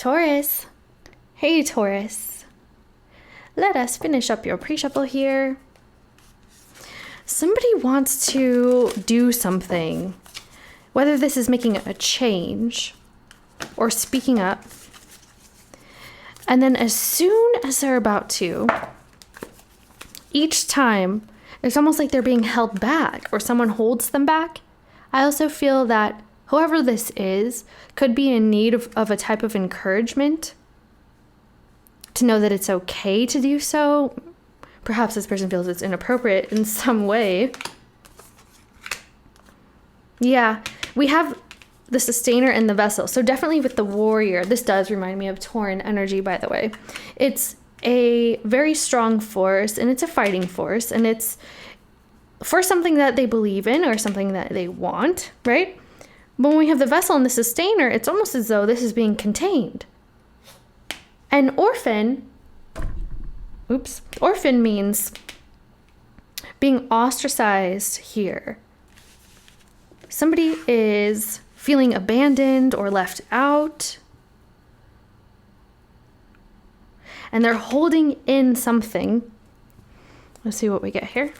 Taurus. Hey, Taurus. Let us finish up your pre-shuffle here. Somebody wants to do something, whether this is making a change or speaking up. And then as soon as they're about to, each time, it's almost like they're being held back or someone holds them back. I also feel that whoever this is could be in need of a type of encouragement to know that it's okay to do so. Perhaps this person feels it's inappropriate in some way. Yeah, we have the sustainer and the vessel. So definitely with the warrior, this does remind me of Tauran energy, by the way. It's a very strong force, and it's a fighting force, and it's for something that they believe in or something that they want, right? But when we have the vessel and the sustainer, it's almost as though this is being contained. And orphan means being ostracized here. Somebody is feeling abandoned or left out. And they're holding in something. Let's see what we get here.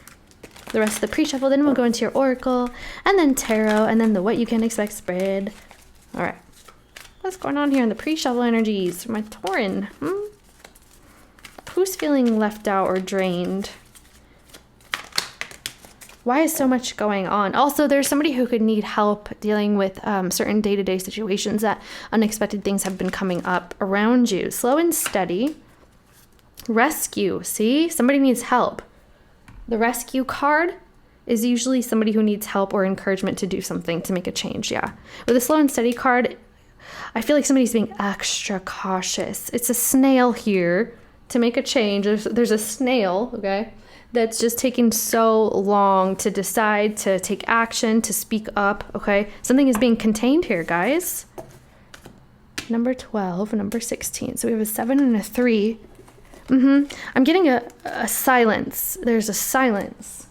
The rest of the pre-shuffle, then we'll go into your oracle, and then tarot, and then the what you can expect spread. All right. What's going on here in the pre-shuffle energies for my Tauran? Who's feeling left out or drained? Why is so much going on? Also, there's somebody who could need help dealing with certain day-to-day situations that unexpected things have been coming up around you. Slow and steady. Rescue. See? Somebody needs help. The rescue card is usually somebody who needs help or encouragement to do something, to make a change. Yeah. With the slow and steady card, I feel like somebody's being extra cautious. It's a snail here to make a change. There's a snail, okay, that's just taking so long to decide, to take action, to speak up, okay? Something is being contained here, guys. Number 12, number 16. So we have a 7 and a 3. I'm getting a silence. There's a silence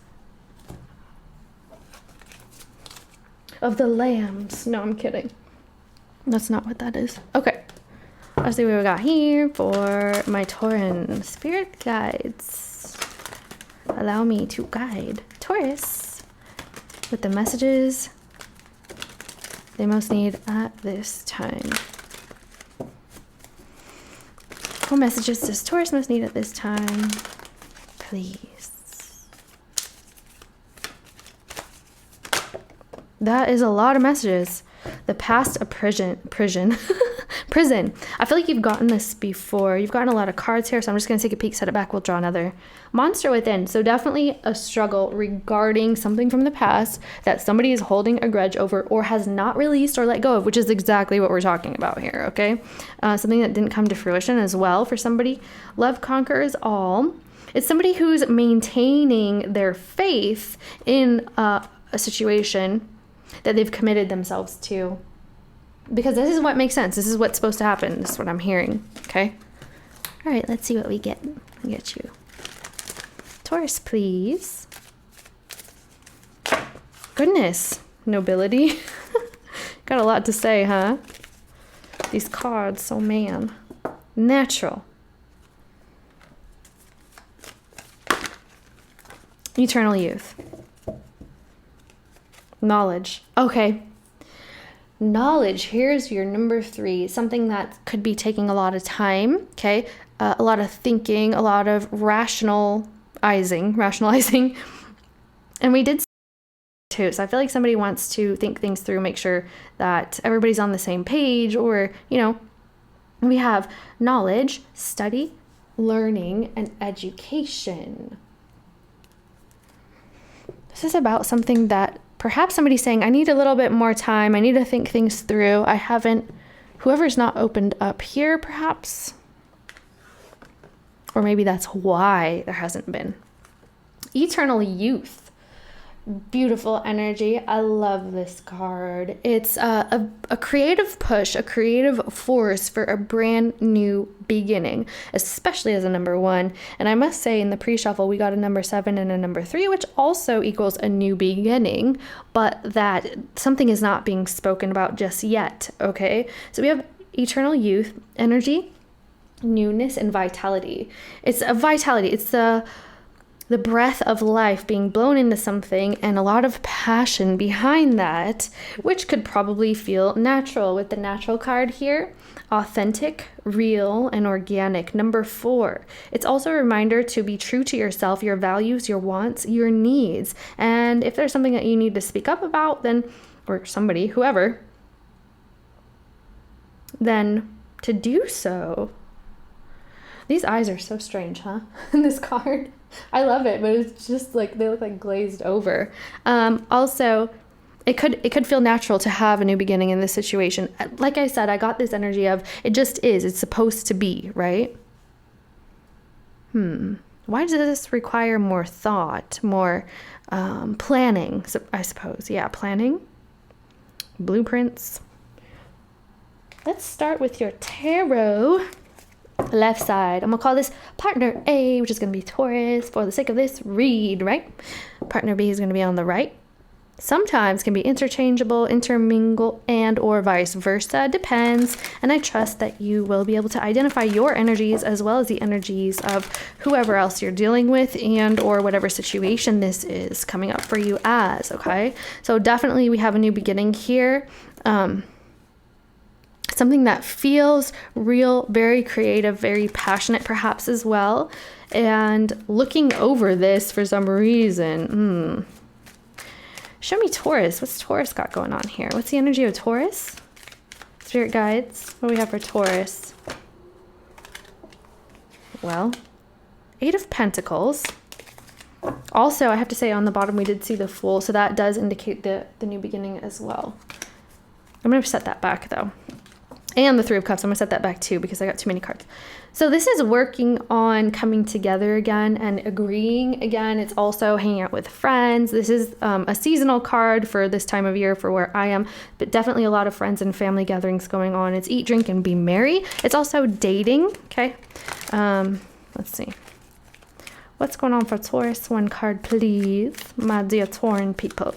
of the lambs. No, I'm kidding. That's not what that is. Okay. Let's see what we got here for my Tauran spirit guides. Allow me to guide Taurus with the messages they most need at this time. What messages does Taurus most need at this time? Please. That is a lot of messages. The past, a prison. Prison. I feel like you've gotten this before. You've gotten a lot of cards here, so I'm just going to take a peek, set it back, we'll draw another. Monster within. So definitely a struggle regarding something from the past that somebody is holding a grudge over or has not released or let go of, which is exactly what we're talking about here, okay? Something that didn't come to fruition as well for somebody. Love conquers all. It's somebody who's maintaining their faith in a situation that they've committed themselves to. Because this is what makes sense. This is what's supposed to happen. This is what I'm hearing. Okay? All right, let's see what we get. We get you. Taurus, please. Goodness. Nobility. Got a lot to say, huh? These cards, so man. Natural. Eternal youth. Knowledge. Okay. Knowledge. Here's your number 3. Something that could be taking a lot of time. Okay. A lot of thinking, a lot of rationalizing. And we did too. So I feel like somebody wants to think things through, make sure that everybody's on the same page, or, we have knowledge, study, learning, and education. This is about something that perhaps somebody's saying, I need a little bit more time. I need to think things through. Whoever's not opened up here, perhaps. Or maybe that's why there hasn't been. Eternal youth. Beautiful energy. I love this card. It's a creative push, a creative force for a brand new beginning, especially as a number 1. And I must say, in the pre-shuffle, we got a number 7 and a number 3, which also equals a new beginning, but that something is not being spoken about just yet, okay? So we have eternal youth, energy, newness, and vitality. It's a vitality. It's the breath of life being blown into something, and a lot of passion behind that, which could probably feel natural with the natural card here. Authentic, real, and organic. Number 4. It's also a reminder to be true to yourself, your values, your wants, your needs. And if there's something that you need to speak up about, then, or somebody, whoever, then to do so. These eyes are so strange, huh? In this card. I love it, but it's just like, they look like glazed over. Also, it could feel natural to have a new beginning in this situation. Like I said, I got this energy of, it just is. It's supposed to be, right? Why does this require more thought, more planning, I suppose? Yeah, planning, blueprints. Let's start with your tarot. Left side. I'm going to call this partner A, which is going to be Taurus for the sake of this read, right? Partner B is going to be on the right. Sometimes can be interchangeable, intermingle, and or vice versa. Depends. And I trust that you will be able to identify your energies as well as the energies of whoever else you're dealing with and or whatever situation this is coming up for you as, okay? So definitely we have a new beginning here. Something that feels real, very creative, very passionate perhaps as well. And looking over this for some reason. Show me Taurus. What's Taurus got going on here? What's the energy of Taurus? Spirit guides. What do we have for Taurus? Well, 8 of Pentacles. Also, I have to say on the bottom we did see the Fool, so that does indicate the new beginning as well. I'm going to set that back though. And the 3 of Cups. I'm going to set that back too because I got too many cards. So this is working on coming together again and agreeing again. It's also hanging out with friends. This is a seasonal card for this time of year for where I am, but definitely a lot of friends and family gatherings going on. It's eat, drink, and be merry. It's also dating. Okay. Let's see. What's going on for Taurus? One card, please, my dear Tauran people.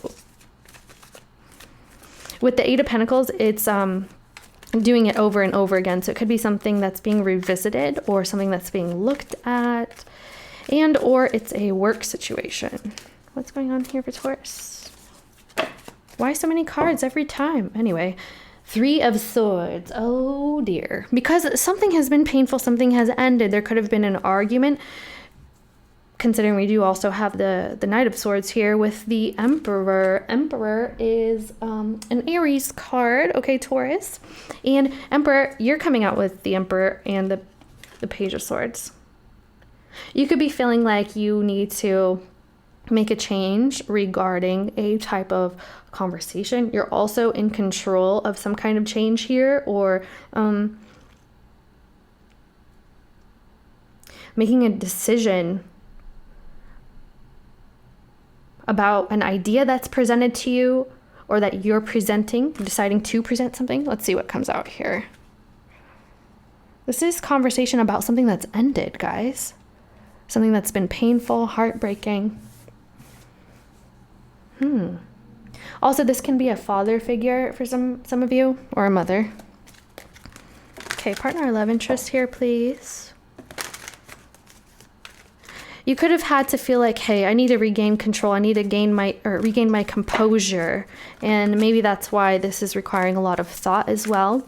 With the 8 of Pentacles, it's doing it over and over again. So it could be something that's being revisited or something that's being looked at, and or it's a work situation. What's going on here for Taurus? Why so many cards every time? Anyway, 3 of Swords. Oh dear. Because something has been painful, something has ended. There could have been an argument. Considering we do also have the Knight of Swords here with the Emperor. Emperor is an Aries card, okay, Taurus. And Emperor, you're coming out with the Emperor and the Page of Swords. You could be feeling like you need to make a change regarding a type of conversation. You're also in control of some kind of change here, or making a decision about an idea that's presented to you or that you're presenting, deciding to present something. Let's see what comes out here. This is conversation about something that's ended, guys. Something that's been painful, heartbreaking. Also, this can be a father figure for some of you, or a mother. Okay, partner or love interest here, please. You could have had to feel like, hey, I need to regain control. I need to regain my composure. And maybe that's why this is requiring a lot of thought as well.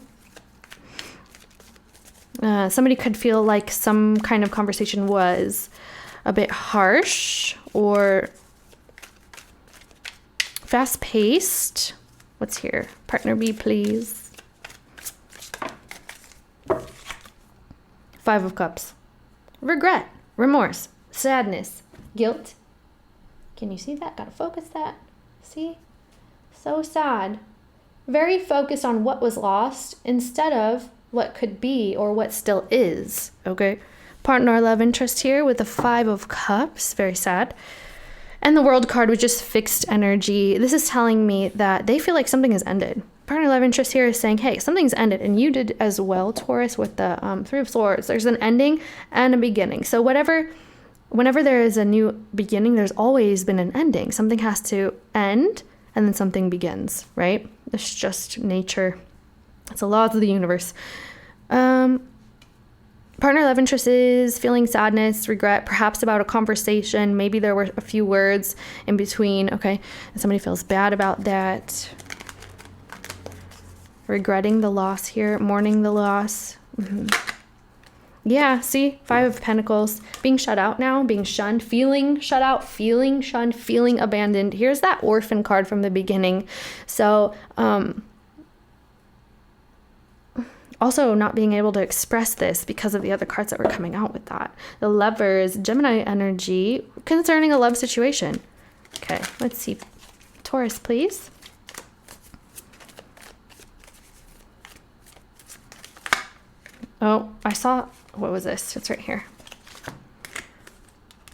Somebody could feel like some kind of conversation was a bit harsh or fast-paced. What's here? Partner B, please. 5 of Cups. Regret, remorse, sadness, guilt. Can you see that? Gotta focus that. See? So sad. Very focused on what was lost instead of what could be or what still is. Okay? Partner love interest here with the 5 of Cups. Very sad. And the World card with just fixed energy. This is telling me that they feel like something has ended. Partner love interest here is saying, hey, something's ended. And you did as well, Taurus, with the 3 of Swords. There's an ending and a beginning. So whenever there is a new beginning, there's always been an ending. Something has to end and then something begins, right? It's just nature. It's the laws of the universe. Partner love interest is feeling sadness, regret, perhaps about a conversation. Maybe there were a few words in between. Okay. And somebody feels bad about that. Regretting the loss here, mourning the loss. Yeah, see, 5 of Pentacles, being shut out now, being shunned, feeling shut out, feeling shunned, feeling abandoned. Here's that orphan card from the beginning. So, also not being able to express this because of the other cards that were coming out with that. The Lovers, Gemini energy concerning a love situation. Okay, let's see. Taurus, please. Oh, I saw, what was this? It's right here.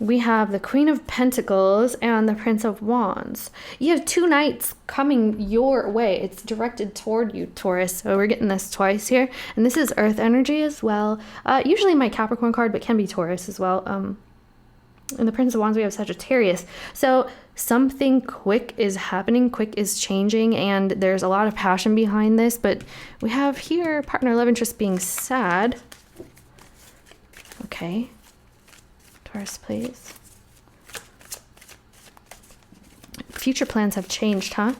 We have the Queen of Pentacles and the Prince of Wands. You have 2 knights coming your way. It's directed toward you, Taurus. So we're getting this twice here. And this is Earth energy as well. Usually my Capricorn card, but can be Taurus as well. In the Prince of Wands, we have Sagittarius. So something quick is happening, quick is changing, and there's a lot of passion behind this. But we have here partner love interest being sad. Okay. Taurus, please. Future plans have changed, huh?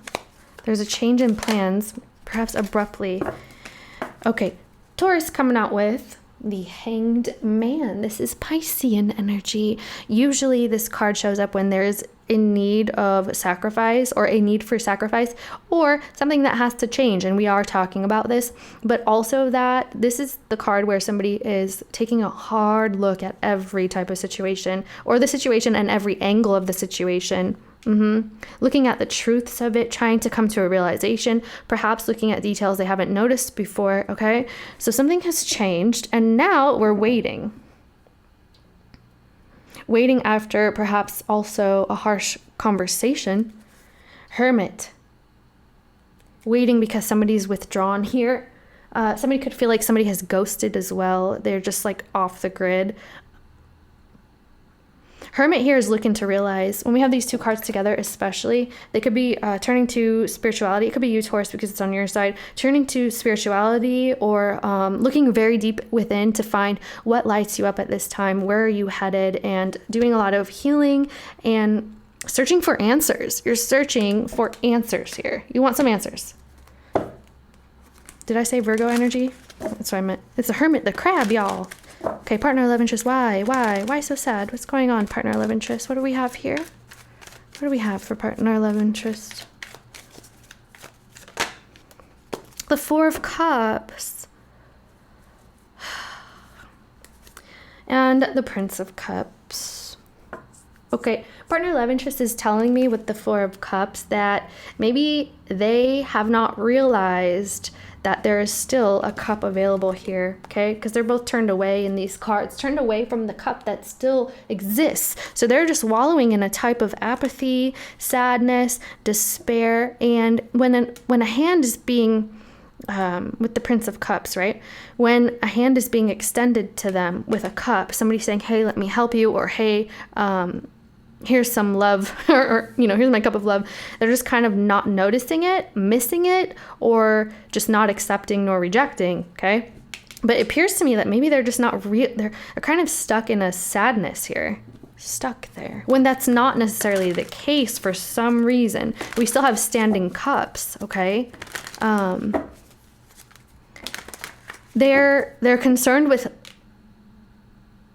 There's a change in plans, perhaps abruptly. Okay, Taurus coming out with the Hanged Man. This is Piscean energy. Usually this card shows up when there's in need of sacrifice or a need for sacrifice or something that has to change. And we are talking about this, but also that this is the card where somebody is taking a hard look at every type of situation or the situation and every angle of the situation. Looking at the truths of it, trying to come to a realization, perhaps looking at details they haven't noticed before. Okay, so something has changed and now we're waiting after perhaps also a harsh conversation. Hermit, waiting because somebody's withdrawn here. Somebody could feel like somebody has ghosted as well. They're just like off the grid. Hermit here is looking to realize, when we have these 2 cards together especially, they could be turning to spirituality. It could be you, Taurus, because it's on your side. Turning to spirituality or looking very deep within to find what lights you up at this time. Where are you headed? And doing a lot of healing and searching for answers. You're searching for answers here. You want some answers. Did I say Virgo energy? That's what I meant. It's a Hermit, the crab, y'all. Okay, partner love interest. Why so sad? What's going on, partner love interest? What do we have here? What do we have for partner love interest? The 4 of Cups. And the Prince of Cups. Okay, partner love interest is telling me with the 4 of Cups that maybe they have not realized that there is still a cup available here, okay? Because they're both turned away in these cards, turned away from the cup that still exists. So they're just wallowing in a type of apathy, sadness, despair. And when a hand is being, with the Prince of Cups, right? When a hand is being extended to them with a cup, somebody saying, hey, let me help you, or hey, here's some love, or here's my cup of love. They're just kind of not noticing it, missing it, or just not accepting nor rejecting, okay? But it appears to me that maybe they're just not they're kind of stuck in a sadness here. Stuck there. When that's not necessarily the case for some reason. We still have standing cups, okay? They're concerned with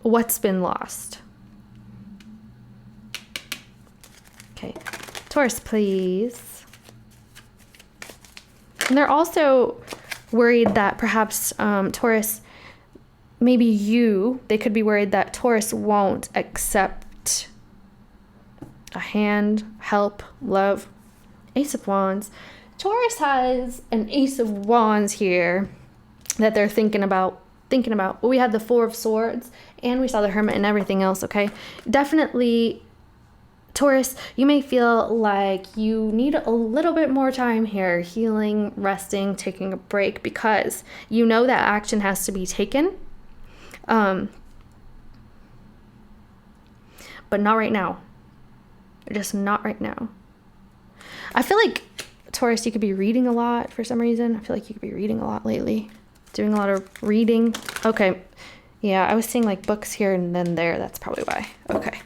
what's been lost. Okay, Taurus, please. And they're also worried that perhaps Taurus, maybe they could be worried that Taurus won't accept a hand, help, love. Ace of Wands. Taurus has an Ace of Wands here that they're thinking about. Well, we had the 4 of Swords and we saw the Hermit and everything else, okay? Definitely, Taurus, you may feel like you need a little bit more time here, healing, resting, taking a break, because you know that action has to be taken. But not right now. Just not right now. I feel like Taurus, you could be reading a lot for some reason. I feel like you could be reading a lot lately. Doing a lot of reading. Okay. Yeah, I was seeing like books here and then there. That's probably why. Okay.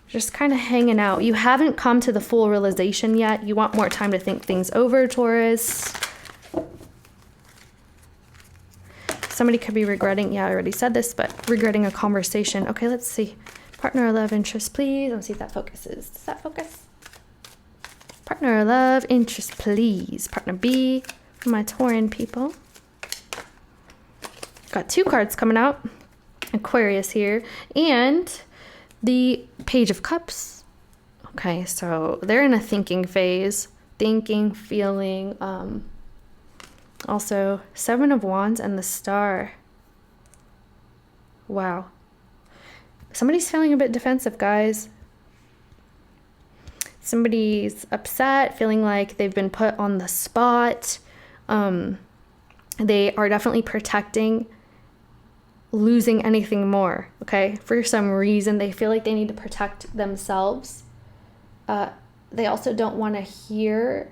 Just kind of hanging out. You haven't come to the full realization yet. You want more time to think things over, Taurus. Somebody could be regretting, yeah, I already said this, but regretting a conversation. Okay, let's see. Partner or love interest, please. Let's see if that focuses. Does that focus? Partner or love interest, please. Partner B for my Tauran people. Got 2 cards coming out. Aquarius here. And the Page of Cups. Okay, so they're in a thinking phase. Thinking, feeling. Also, 7 of Wands and the Star. Wow. Somebody's feeling a bit defensive, guys. Somebody's upset, feeling like they've been put on the spot. They are definitely protecting losing anything more, okay? For some reason, they feel like they need to protect themselves. They also don't want to hear,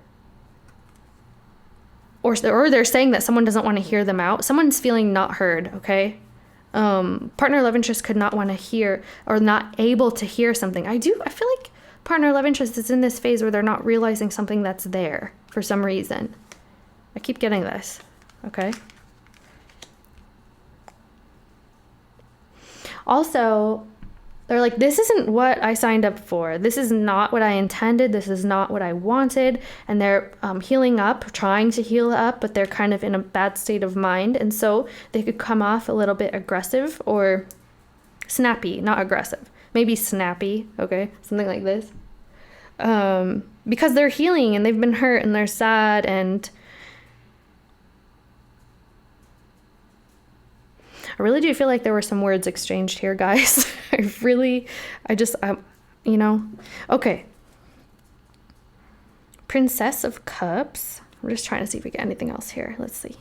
or they're saying that someone doesn't want to hear them out. Someone's feeling not heard, okay? Partner love interest could not want to hear or not able to hear something. I feel like partner love interest is in this phase where they're not realizing something that's there for some reason. I keep getting this, okay? Also, they're like, this isn't what I signed up for. This is not what I intended. This is not what I wanted. And they're healing up, trying to heal up, but they're kind of in a bad state of mind. And so they could come off a little bit aggressive or snappy, not aggressive. Maybe snappy, okay? Something like this. Because they're healing and they've been hurt and they're sad and I really do feel like there were some words exchanged here, guys. Okay. Princess of Cups. I'm just trying to see if we get anything else here. Let's see.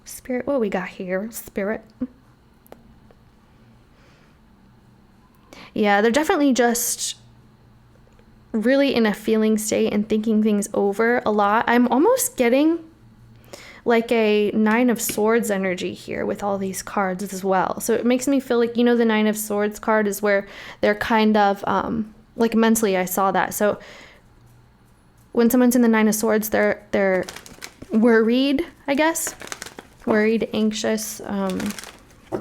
Spirit, what we got here? Spirit. Yeah, they're definitely just really in a feeling state and thinking things over a lot. I'm almost getting like a 9 of Swords energy here with all these cards as well. So it makes me feel like, the 9 of Swords card is where they're kind of, like mentally I saw that. So when someone's in the 9 of Swords, they're worried, I guess. Worried, anxious. Okay,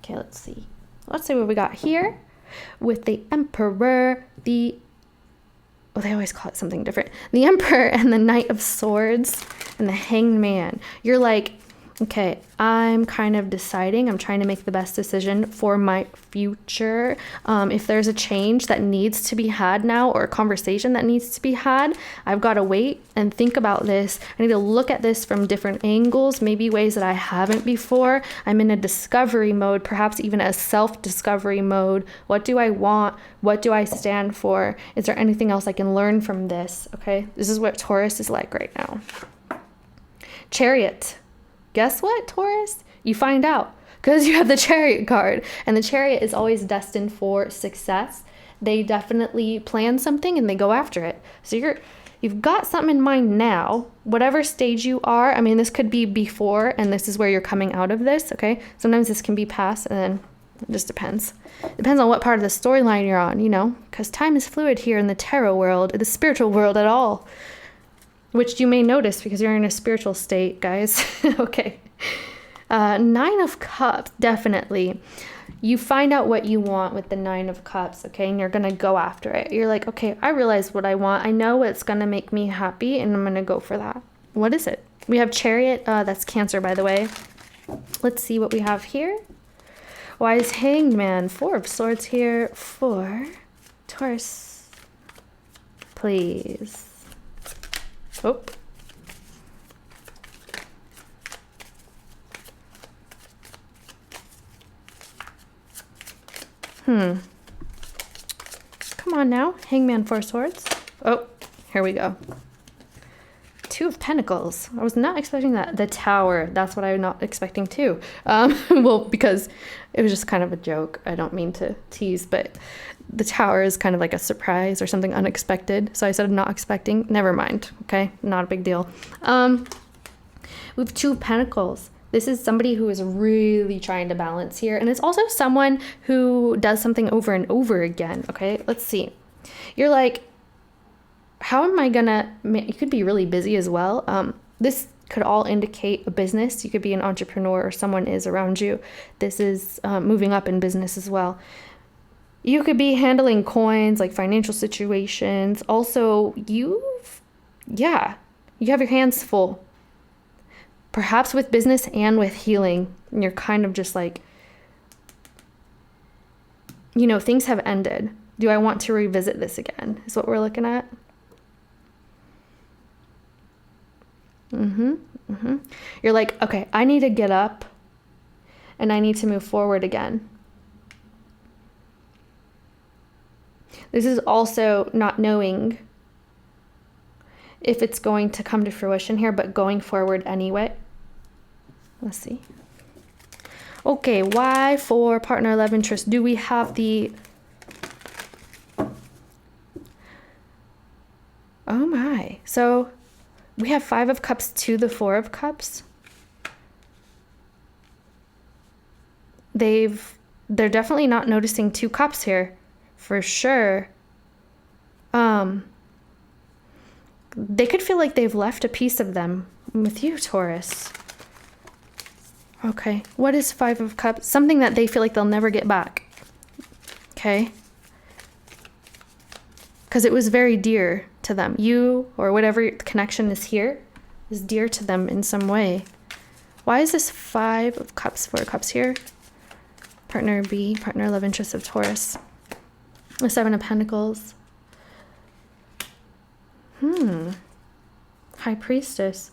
let's see. Let's see what we got here with the Emperor, they always call it something different. The Emperor and the Knight of Swords and the Hanged Man. You're like, okay, I'm kind of deciding. I'm trying to make the best decision for my future. If there's a change that needs to be had now or a conversation that needs to be had, I've got to wait and think about this. I need to look at this from different angles, maybe ways that I haven't before. I'm in a discovery mode, perhaps even a self-discovery mode. What do I want? What do I stand for? Is there anything else I can learn from this? Okay, this is what Taurus is like right now. Chariot. Guess what, Taurus? You find out because you have the Chariot card, and the Chariot is always destined for success. They definitely plan something and they go after it. So you've got something in mind now, whatever stage you are. I mean, this could be before, and this is where you're coming out of this, okay? Sometimes this can be past, and then it just depends. Depends on what part of the storyline you're on, because time is fluid here in the tarot world, the spiritual world at all. Which you may notice because you're in a spiritual state, guys. Okay. 9 of Cups, definitely. You find out what you want with the 9 of Cups, okay? And you're going to go after it. You're like, okay, I realize what I want. I know what's going to make me happy, and I'm going to go for that. What is it? We have Chariot. That's Cancer, by the way. Let's see what we have here. Wise Hanged Man. 4 of Swords here for Taurus. Please. Oh. Come on now. Hangman, 4 swords. Oh, here we go. Two of Pentacles. I was not expecting that. The Tower. That's what I'm not expecting too. Well, because it was just kind of a joke. I don't mean to tease, but the Tower is kind of like a surprise or something unexpected. So I said not expecting. Never mind. Okay, not a big deal. With Two of Pentacles. This is somebody who is really trying to balance here. And it's also someone who does something over and over again. Okay, let's see. You're like, how am I gonna, you could be really busy as well. This could all indicate a business. You could be an entrepreneur or someone is around you. This is moving up in business as well. You could be handling coins, like financial situations. Also, you have your hands full. Perhaps with business and with healing. And you're kind of just like, you know, things have ended. Do I want to revisit this again? Is what we're looking at. You're like, okay, I need to get up and I need to move forward again. This is also not knowing if it's going to come to fruition here, but going forward anyway. Let's see. Okay, why for partner, love interest do we have the... Oh my. So we have Five of Cups to the Four of Cups. They're definitely not noticing two cups here, for sure. They could feel like they've left a piece of them with you, Taurus. Okay, what is Five of Cups? Something that they feel like they'll never get back. Okay. Because it was very dear to them. You, or whatever connection is here, is dear to them in some way. Why is this Five of Cups, Four of Cups here? Partner B, partner, love interest of Taurus. The Seven of Pentacles. High Priestess.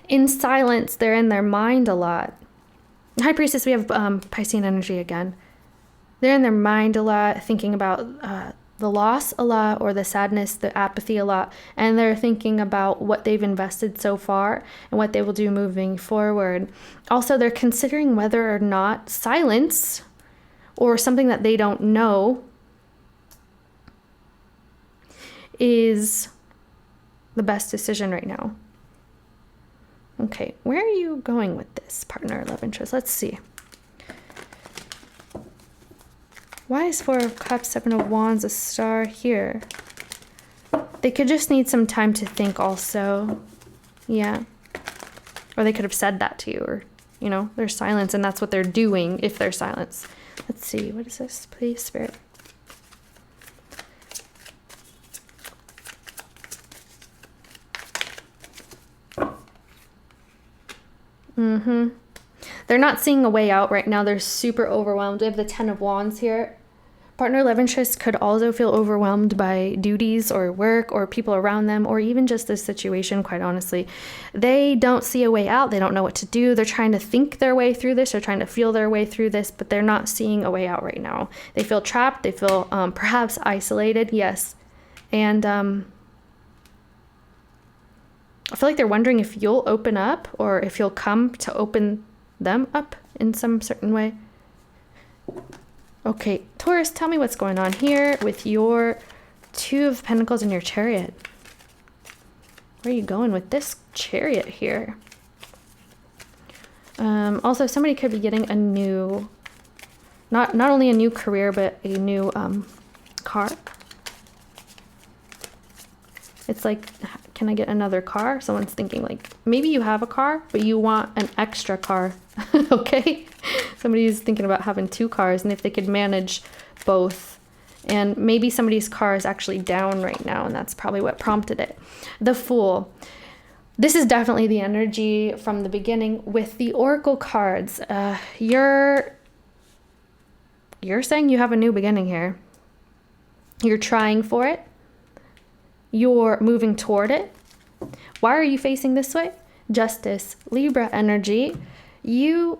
In silence, they're in their mind a lot. High Priestess, we have Piscean energy again. They're in their mind a lot, thinking about the loss a lot, or the sadness, the apathy a lot. And they're thinking about what they've invested so far and what they will do moving forward. Also, they're considering whether or not silence or something that they don't know is the best decision right now. Okay, where are you going with this, partner, love interest? Let's see. Why is Four of Cups, Seven of Wands, a star here? They could just need some time to think also. Yeah. Or they could have said that to you, or, you know, there's silence and that's what they're doing if there's silence. Let's see, what is this, please, Spirit? They're not seeing a way out right now. They're super overwhelmed. We have the Ten of Wands here. Partner, love interest could also feel overwhelmed by duties or work or people around them, or even just this situation, quite honestly. They don't see a way out. They don't know what to do. They're trying to think their way through this. They're trying to feel their way through this, but they're not seeing a way out right now. They feel trapped. They feel perhaps isolated. Yes. And I feel like they're wondering if you'll open up, or if you'll come to open them up in some certain way. Okay, Taurus, tell me what's going on here with your Two of Pentacles and your Chariot. Where are you going with this Chariot here? Also, somebody could be getting a new, not only a new career, but a new car. It's like, can I get another car? Someone's thinking like, maybe you have a car, but you want an extra car. Okay? Somebody's thinking about having two cars, and if they could manage both. And maybe somebody's car is actually down right now, and that's probably what prompted it. The Fool. This is definitely the energy from the beginning with the Oracle cards. You're saying you have a new beginning here. You're trying for it. You're moving toward it. Why are you facing this way? Justice, Libra energy. You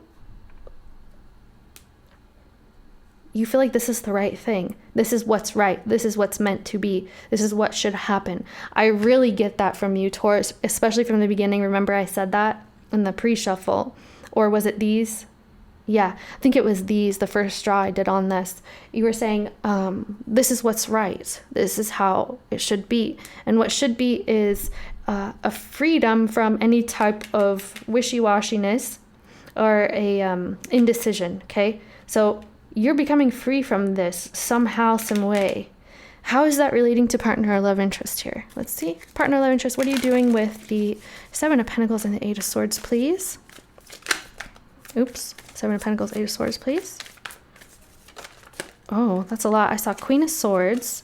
feel like this is the right thing. This is what's right. This is what's meant to be. This is what should happen. I really get that from you, Taurus, especially from the beginning. Remember I said that in the pre-shuffle? Or was it these? Yeah, I think it was these, the first straw I did on this. You were saying, this is what's right. This is how it should be. And what should be is a freedom from any type of wishy-washiness or a indecision, okay? So you're becoming free from this somehow, some way. How is that relating to partner or love interest here? Let's see. Partner, love interest, what are you doing with the Seven of Pentacles and the Eight of Swords, please? Oops. Seven of Pentacles, Eight of Swords, please. Oh, that's a lot. I saw Queen of Swords.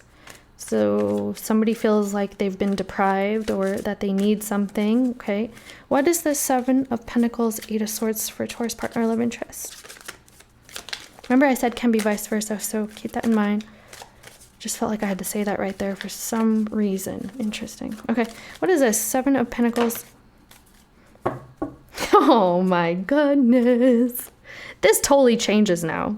So somebody feels like they've been deprived or that they need something. Okay. What is the Seven of Pentacles, Eight of Swords for Taurus partner or love interest? Remember I said can be vice versa, so keep that in mind. Just felt like I had to say that right there for some reason. Interesting. Okay. What is this? Seven of Pentacles. Oh my goodness. This totally changes now.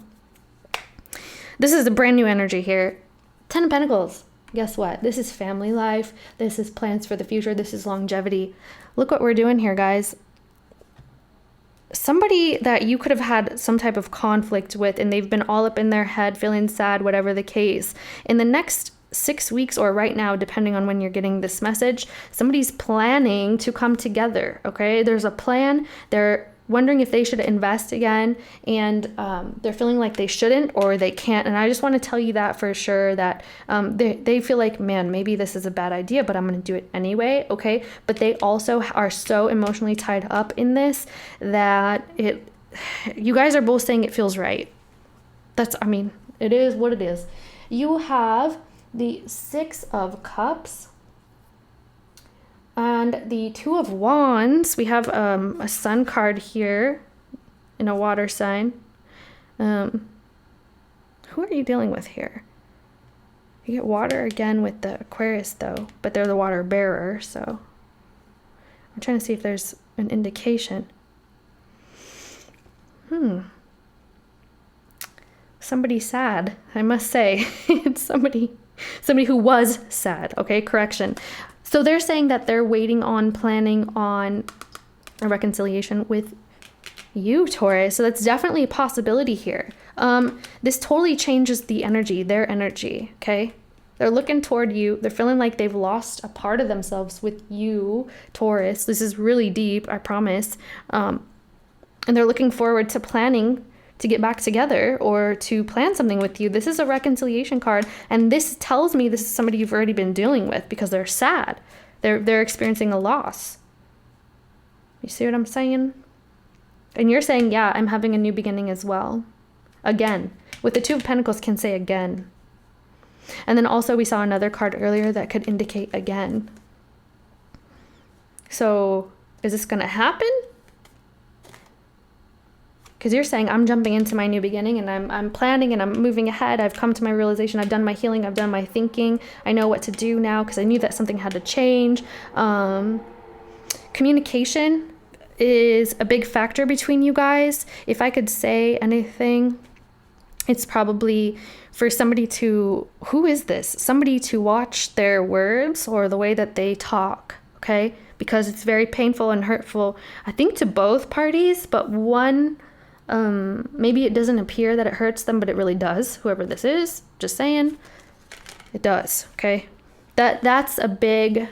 This is a brand new energy here. Ten of Pentacles. Guess what? This is family life. This is plans for the future. This is longevity. Look what we're doing here, guys. Somebody that you could have had some type of conflict with and they've been all up in their head, feeling sad, whatever the case. In the next 6 weeks or right now, depending on when you're getting this message, somebody's planning to come together, okay? There's a plan. They're wondering if they should invest again, and they're feeling like they shouldn't or they can't. And I just want to tell you that for sure, that they feel like, man, maybe this is a bad idea, but I'm going to do it anyway, okay? But they also are so emotionally tied up in this that you guys are both saying it feels right. I mean, it is what it is. You have the Six of Cups and the Two of Wands. We have a Sun card here in a water sign. Who are you dealing with here? You get water again with the Aquarius though, but they're the water bearer, so I'm trying to see if there's an indication. Somebody sad, I must say. It's somebody who was sad, okay? Correction. So they're saying that they're waiting on, planning on a reconciliation with you, Taurus. So that's definitely a possibility here. This totally changes the energy, their energy, okay? They're looking toward you. They're feeling like they've lost a part of themselves with you, Taurus. This is really deep, I promise. And they're looking forward to planning to get back together or to plan something with you. This is a reconciliation card, and this tells me this is somebody you've already been dealing with because they're sad. They're experiencing a loss. You see what I'm saying? And you're saying, yeah, I'm having a new beginning as well. Again. With the Two of Pentacles can say again. And then also we saw another card earlier that could indicate again. So is this going to happen? Because you're saying I'm jumping into my new beginning and I'm planning and I'm moving ahead. I've come to my realization. I've done my healing. I've done my thinking. I know what to do now because I knew that something had to change. Communication is a big factor between you guys. If I could say anything, it's probably for somebody to, who is this? Somebody to watch their words or the way that they talk, okay? Because it's very painful and hurtful, I think, to both parties, but one... maybe it doesn't appear that it hurts them, but it really does. Whoever this is, just saying, it does. Okay, that's a big.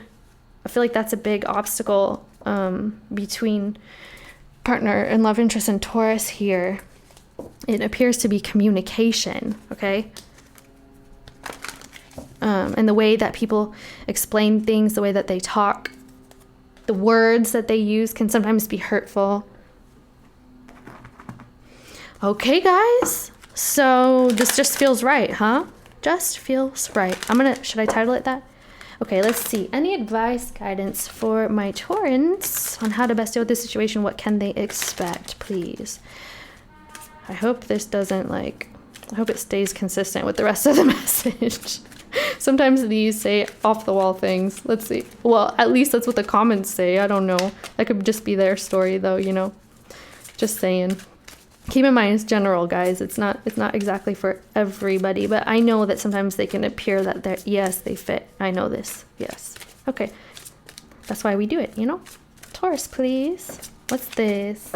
I feel like that's a big obstacle between partner and love interest and Taurus here. It appears to be communication. Okay, and the way that people explain things, the way that they talk, the words that they use can sometimes be hurtful. Okay, guys, so this just feels right, huh? Just feels right. Should I title it that? Okay, let's see. Any advice, guidance for my Taurans on how to best deal with this situation? What can they expect, please? I hope this doesn't, I hope it stays consistent with the rest of the message. Sometimes these say off-the-wall things. Let's see. Well, at least that's what the comments say. I don't know. That could just be their story, though, you know. Just saying. Keep in mind, it's general, guys. It's not exactly for everybody, but I know that sometimes they can appear that they're, yes, they fit. I know this. Yes. Okay. That's why we do it, you know? Taurus, please. What's this?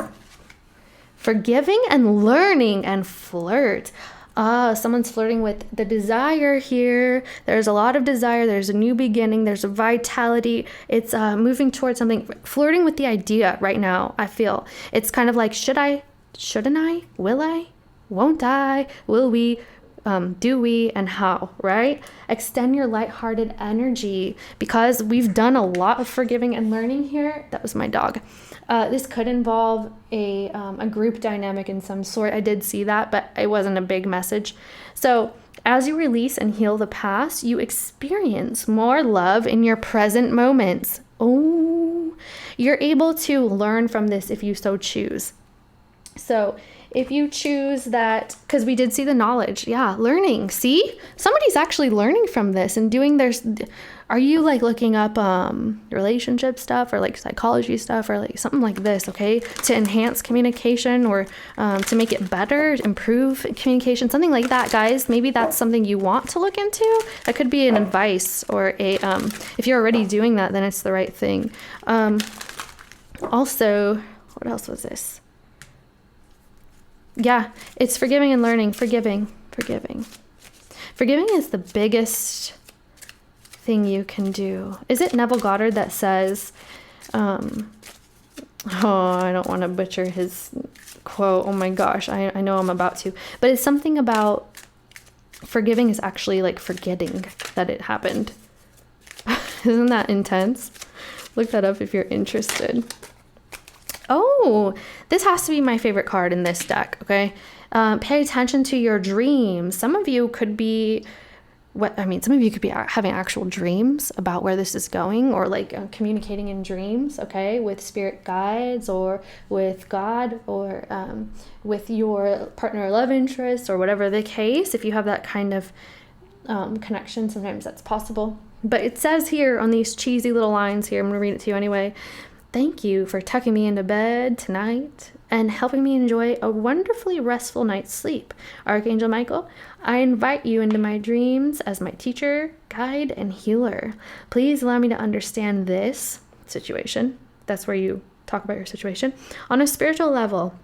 Forgiving and learning and flirt. Someone's flirting with the desire here. There's a lot of desire. There's a new beginning. There's a vitality. It's moving towards something. Flirting with the idea right now, I feel. It's kind of like, should I? Shouldn't I? Will I? Won't I? Will we? Do we? And how, right? Extend your lighthearted energy, because we've done a lot of forgiving and learning here. That was my dog. This could involve a group dynamic in some sort. I did see that, but it wasn't a big message. So as you release and heal the past, you experience more love in your present moments. Oh, you're able to learn from this if you so choose. So if you choose that, because we did see the knowledge, yeah, learning, see? Somebody's actually learning from this and doing their, are you like looking up relationship stuff or like psychology stuff or like something like this, okay? To enhance communication or to make it better, improve communication, something like that, guys. Maybe that's something you want to look into. That could be an advice or a, if you're already doing that, then it's the right thing. Also, what else was this? Yeah, it's forgiving and learning. Forgiving is the biggest thing you can do. Is it Neville Goddard that says, I don't want to butcher his quote. Oh my gosh, I know I'm about to. But it's something about forgiving is actually like forgetting that it happened. Isn't that intense? Look that up if you're interested. Oh, this has to be my favorite card in this deck, okay? Pay attention to your dreams. Some of you could be, some of you could be having actual dreams about where this is going, or like communicating in dreams, okay? With spirit guides or with God or with your partner or love interest or whatever the case. If you have that kind of connection, sometimes that's possible. But it says here on these cheesy little lines here, I'm going to read it to you anyway. Thank you for tucking me into bed tonight and helping me enjoy a wonderfully restful night's sleep. Archangel Michael, I invite you into my dreams as my teacher, guide, and healer. Please allow me to understand this situation. That's where you talk about your situation on a spiritual level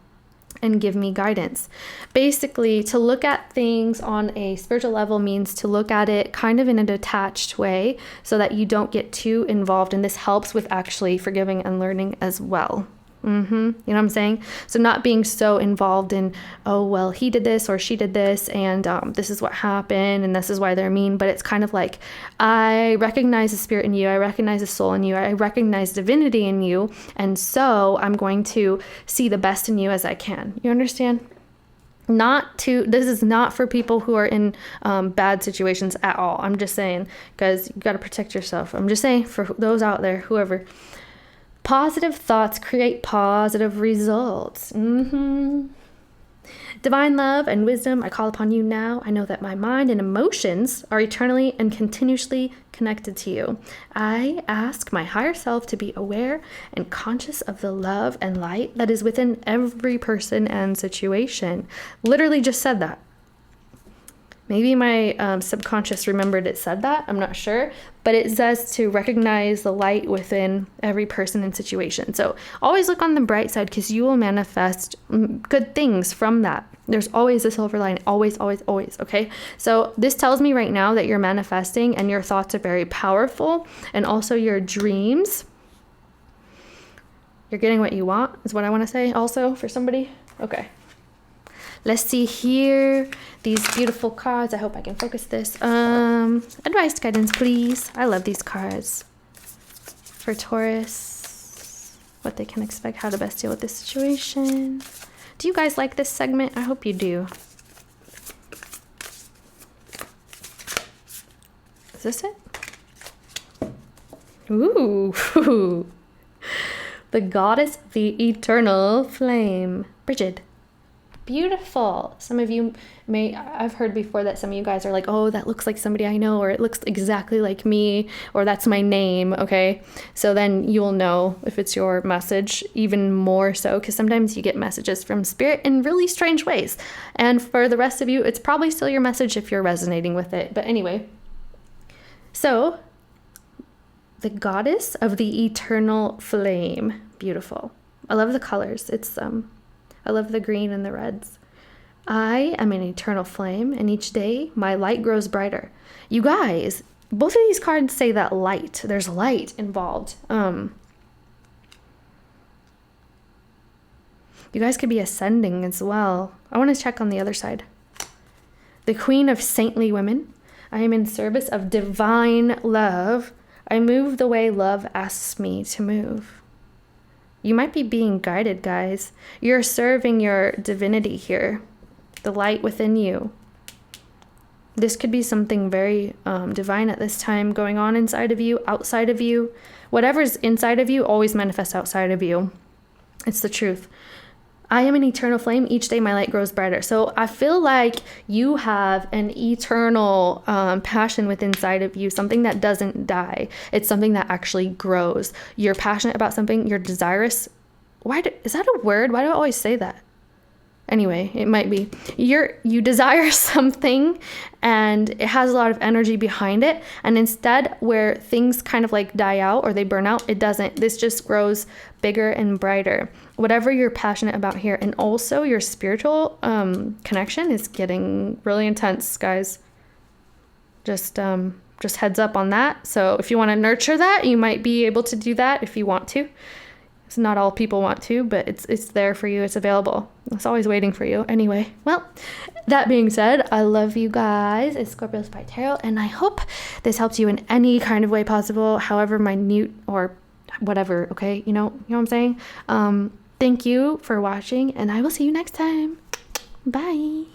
and give me guidance. Basically, to look at things on a spiritual level means to look at it kind of in a detached way so that you don't get too involved. And this helps with actually forgiving and learning as well. You know what I'm saying? So not being so involved in, oh, well, he did this or she did this and this is what happened and this is why they're mean. But it's kind of like, I recognize the spirit in you. I recognize the soul in you. I recognize divinity in you. And so I'm going to see the best in you as I can. You understand? This is not for people who are in bad situations at all. I'm just saying, because you got to protect yourself. I'm just saying for those out there, whoever. Positive thoughts create positive results. Divine love and wisdom, I call upon you now. I know that my mind and emotions are eternally and continuously connected to you. I ask my higher self to be aware and conscious of the love and light that is within every person and situation. Literally just said that. Maybe my subconscious remembered it said that. I'm not sure. But it says to recognize the light within every person and situation. So always look on the bright side because you will manifest good things from that. There's always a silver lining. Always, always, always. Okay. So this tells me right now that you're manifesting and your thoughts are very powerful. And also your dreams. You're getting what you want is what I want to say also for somebody. Okay. Let's see here. These beautiful cards. I hope I can focus this. Advice, guidance, please. I love these cards. For Taurus, what they can expect, how to best deal with this situation. Do you guys like this segment? I hope you do. Is this it? Ooh. The goddess of the eternal flame. Bridget. Beautiful. Some of you I've heard before that some of you guys are like, oh, that looks like somebody I know, or it looks exactly like me, or that's my name. Okay. So then you'll know if it's your message even more so, because sometimes you get messages from spirit in really strange ways. And for the rest of you, it's probably still your message if you're resonating with it. But anyway, so the goddess of the eternal flame. Beautiful. I love the colors. I love the green and the reds. I am an eternal flame, and each day my light grows brighter. You guys, both of these cards say that light. There's light involved. You guys could be ascending as well. I want to check on the other side. The queen of saintly women. I am in service of divine love. I move the way love asks me to move. You might be being guided, guys. You're serving your divinity here, the light within you. This could be something very divine at this time going on inside of you, outside of you. Whatever's inside of you always manifests outside of you. It's the truth. I am an eternal flame. Each day my light grows brighter. So I feel like you have an eternal passion within inside of you, something that doesn't die. It's something that actually grows. You're passionate about something. You're desirous. Is that a word? Why do I always say that? Anyway, it might be. You desire something and it has a lot of energy behind it. And instead, where things kind of like die out or they burn out, it doesn't. This just grows bigger and brighter. Whatever you're passionate about here. And also your spiritual connection is getting really intense, guys. Just heads up on that. So if you want to nurture that, you might be able to do that if you want to. It's not all people want to, but it's there for you. It's available. It's always waiting for you. Anyway, well, that being said, I love you guys. It's Scorpio Spy Tarot, and I hope this helps you in any kind of way possible, however minute or whatever, okay? You know what I'm saying? Thank you for watching, and I will see you next time. Bye.